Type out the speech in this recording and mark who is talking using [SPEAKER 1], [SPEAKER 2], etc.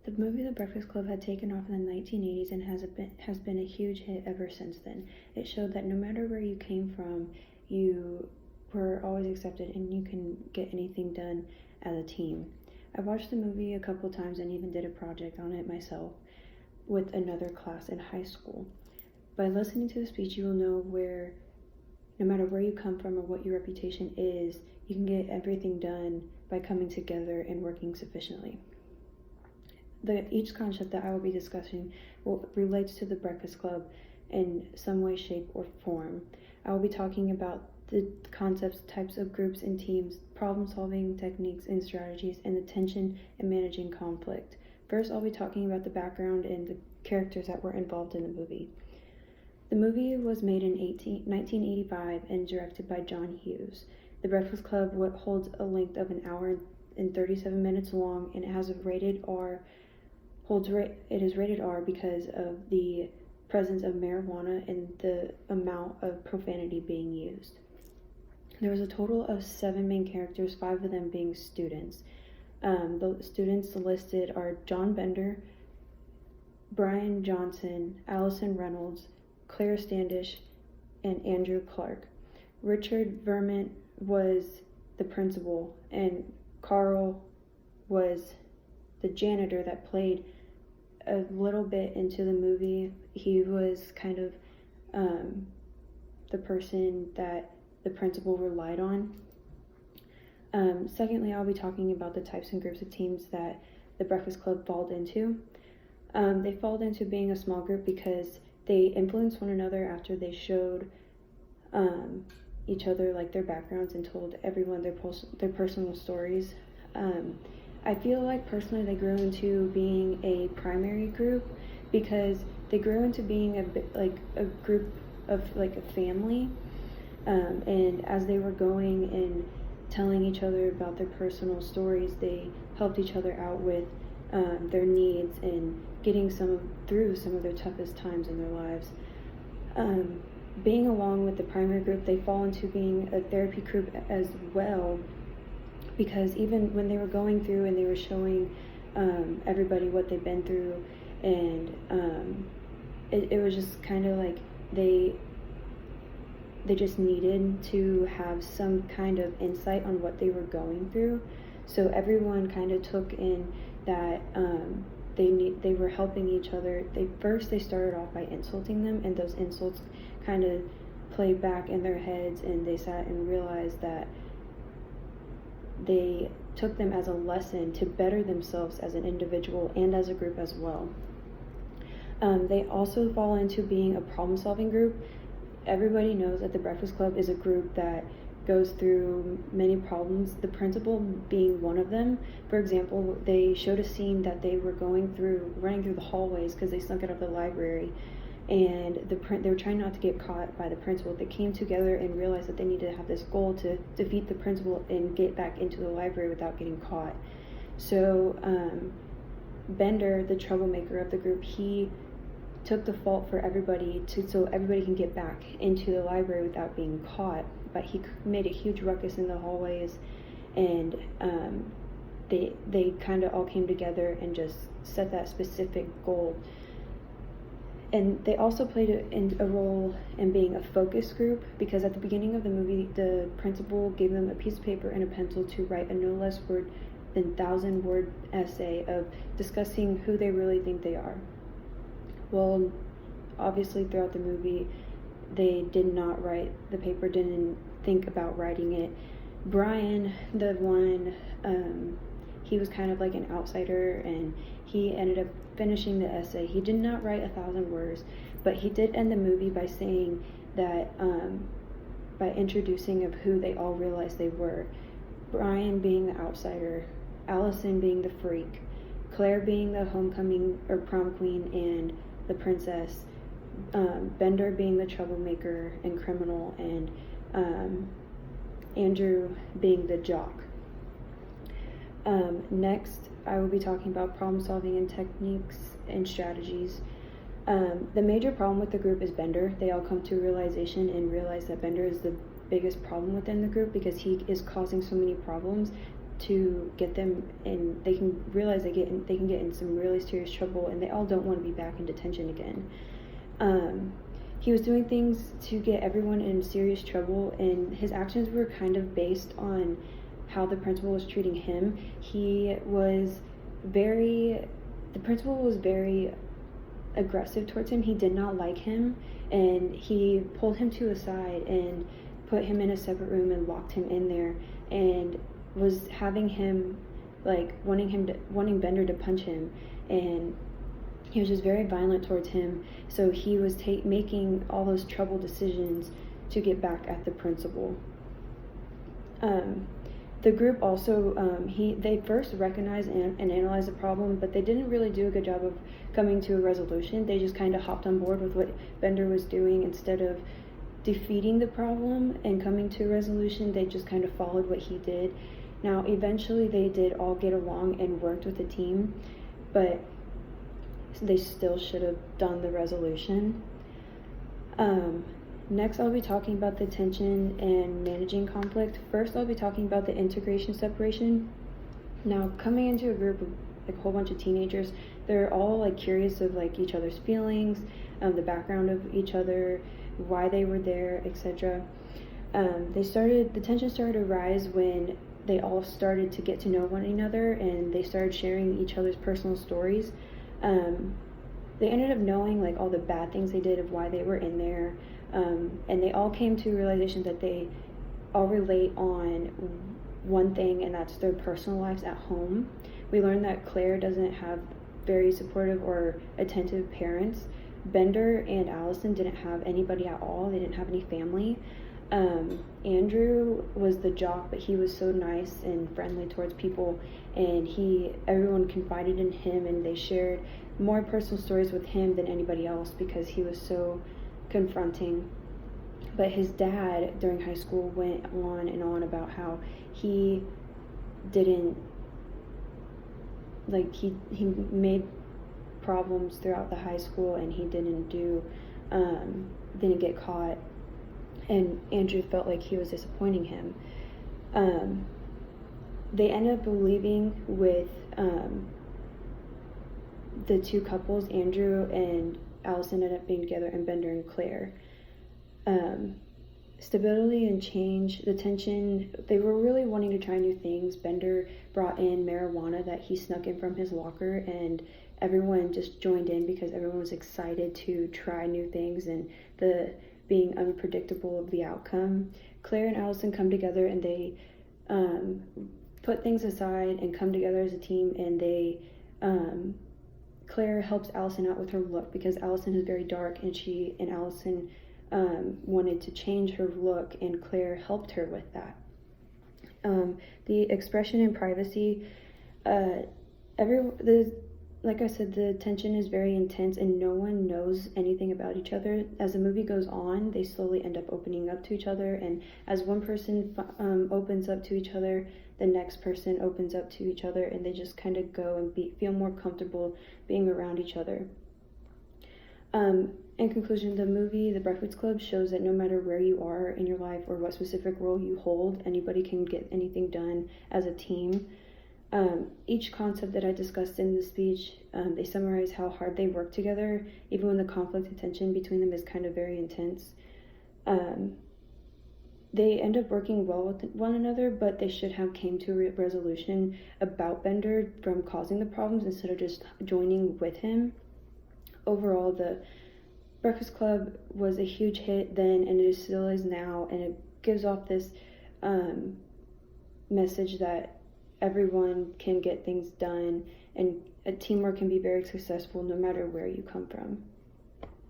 [SPEAKER 1] The movie The Breakfast Club had taken off in the 1980s and has been a huge hit ever since then. It showed that no matter where you came from, you were always accepted and you can get anything done as a team. I watched the movie a couple times and even did a project on it myself with another class in high school. By listening to the speech, you will know where, no matter where you come from or what your reputation is, you can get everything done by coming together and working sufficiently. Each concept that I will be discussing relates to the Breakfast Club in some way, shape, or form. I will be talking about the concepts, types of groups and teams, problem-solving techniques and strategies, and the tension in managing conflict. First, I'll be talking about the background and the characters that were involved in the movie. The movie was made in 1985 and directed by John Hughes. The Breakfast Club holds a length of an hour and 37 minutes long, and it has a rated R. It is rated R because of the presence of marijuana and the amount of profanity being used. There was a total of 7 main characters, 5 of them being students. The students listed are John Bender, Brian Johnson, Allison Reynolds, Claire Standish, and Andrew Clark. Richard Vermont was the principal, and Carl was the janitor that played a little bit into the movie. He was kind of the person that the principal relied on. Secondly, I'll be talking about the types and groups of teams that the Breakfast Club falled into. They fall into being a small group because they influenced one another after they showed each other like their backgrounds and told everyone their personal stories. I feel like personally they grew into being a primary group because they grew into being a group of like a family, and as they were going and telling each other about their personal stories, they helped each other out with their needs and getting through some of their toughest times in their lives. Being along with the primary group, they fall into being a therapy group as well, because even when they were going through and they were showing everybody what they've been through, and it was just kind of like they just needed to have some kind of insight on what they were going through. So everyone kind of took in that they were helping each other. They started off by insulting them, and those insults kind of played back in their heads, and they sat and realized that they took them as a lesson to better themselves as an individual and as a group as well. They also fall into being a problem-solving group. Everybody knows that the Breakfast Club is a group that goes through many problems, the principal being one of them. For example, they showed a scene that they were running through the hallways because they snuck out of the library, and they were trying not to get caught by the principal. They came together and realized that they needed to have this goal to defeat the principal and get back into the library without getting caught. So Bender, the troublemaker of the group, he took the fault for everybody so everybody can get back into the library without being caught, but he made a huge ruckus in the hallways, and they kind of all came together and just set that specific goal. And they also played a role in being a focus group, because at the beginning of the movie, the principal gave them a piece of paper and a pencil to write a no less than 1,000-word essay of discussing who they really think they are. Well, obviously throughout the movie, they did not write the paper, didn't think about writing it. Brian, the one, he was kind of like an outsider, and he ended up finishing the essay. He did not write 1,000 words, but he did end the movie by saying that, by introducing of who they all realized they were. Brian being the outsider, Allison being the freak, Claire being the homecoming or prom queen and the princess, Bender being the troublemaker and criminal, and Andrew being the jock. Next, I will be talking about problem solving and techniques and strategies. The major problem with the group is Bender. They all come to realization and realize that Bender is the biggest problem within the group because he is causing so many problems. to get them, and they can realize they can get in some really serious trouble, and they all don't want to be back in detention again. He was doing things to get everyone in serious trouble, and his actions were kind of based on how the principal was treating him. The principal was very aggressive towards him. He did not like him, and he pulled him to a side and put him in a separate room and locked him in there, and was having him, like, wanting Bender to punch him, and he was just very violent towards him. So he was making all those troubled decisions to get back at the principal. The group also, they first recognized and analyzed the problem, but they didn't really do a good job of coming to a resolution. They just kind of hopped on board with what Bender was doing. Instead of defeating the problem and coming to a resolution, they just kind of followed what he did. Now, eventually they did all get along and worked with the team, but they still should have done the resolution. Next, I'll be talking about the tension and managing conflict. First, I'll be talking about the integration separation. Now, coming into a group of like a whole bunch of teenagers, they're all like curious of like each other's feelings, the background of each other, why they were there, etc. The tension started to rise when they all started to get to know one another, and they started sharing each other's personal stories. They ended up knowing like all the bad things they did, of why they were in there, and they all came to a realization that they all relate on one thing, and that's their personal lives at home. We learned that Claire doesn't have very supportive or attentive parents. Bender and Allison didn't have anybody at all. They didn't have any family. Andrew was the jock, but he was so nice and friendly towards people, and everyone confided in him, and they shared more personal stories with him than anybody else because he was so confronting. But his dad during high school went on and on about how he didn't, like, he made problems throughout the high school, and he didn't get caught, and Andrew felt like he was disappointing him. They ended up leaving with the two couples. Andrew and Allison ended up being together, and Bender and Claire. Stability and change, the tension, they were really wanting to try new things. Bender brought in marijuana that he snuck in from his locker, and everyone just joined in because everyone was excited to try new things and the being unpredictable of the outcome. Claire and Allison come together, and they put things aside and come together as a team, and they Claire helps Allison out with her look because Allison is very dark, and Allison wanted to change her look, and Claire helped her with that. The expression and privacy, like I said, the tension is very intense, and no one knows anything about each other. As the movie goes on, they slowly end up opening up to each other, and as one person opens up to each other, the next person opens up to each other, and they just kind of go and feel more comfortable being around each other. In conclusion, the movie The Breakfast Club shows that no matter where you are in your life or what specific role you hold, anybody can get anything done as a team. Each concept that I discussed in the speech, they summarize how hard they work together, even when the conflict and tension between them is kind of very intense. They end up working well with one another, but they should have came to a resolution about Bender from causing the problems instead of just joining with him. Overall, the Breakfast Club was a huge hit then, and it still is now, and it gives off this message that everyone can get things done, and a teamwork can be very successful no matter where you come from.